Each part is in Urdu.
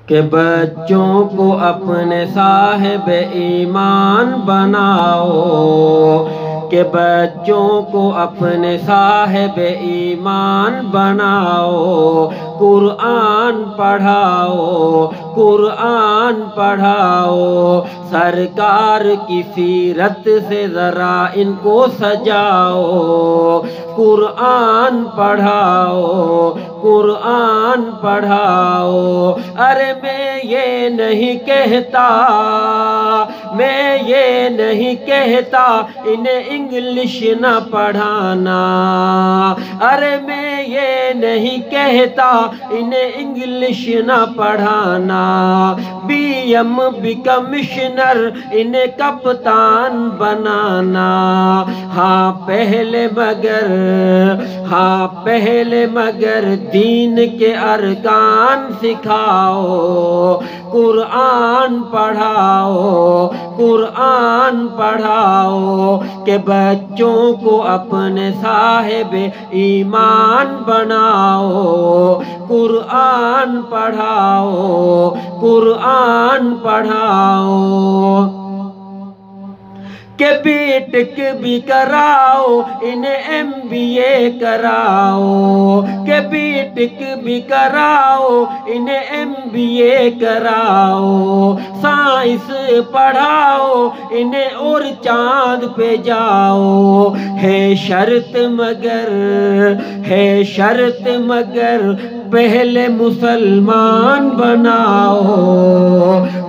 کہ بچوں کو اپنے صاحب ایمان بناؤ، کہ بچوں کو اپنے صاحب ایمان بناؤ، قرآن پڑھاؤ، قرآن پڑھاؤ، سرکار کی سیرت سے ذرا ان کو سجاؤ، قرآن پڑھاؤ، قرآن پڑھاؤ۔ ارے میں یہ نہیں کہتا، میں یہ نہیں کہتا انہیں انگلش نہ پڑھانا، ارے میں یہ نہیں کہتا انہیں انگلش نہ پڑھانا، بی ایم بی کمشنر انہیں کپتان بنانا، ہاں پہلے مگر دین کے ارکان سکھاؤ، قرآن پڑھاؤ، قرآن پڑھاؤ، کہ بچوں کو اپنے صاحب ایمان بناؤ، قرآن پڑھاؤ، قرآن پڑھاؤ، کہ بی ٹیک بھی کراؤ انہیں ایم بی اے کراؤ، کہ بی ٹیک بھی کراؤ انہیں ایم بی اے کراؤ، سائنس پڑھاؤ انہیں اور چاند پہ جاؤ، ہے شرط مگر پہلے مسلمان بناؤ،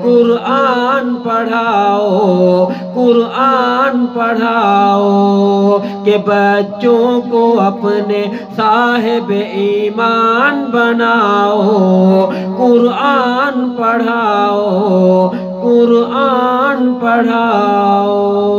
قرآن پڑھاؤ، قرآن پڑھاؤ، کہ بچوں کو اپنے صاحب ایمان بناؤ، قرآن پڑھاؤ، قرآن پڑھاؤ۔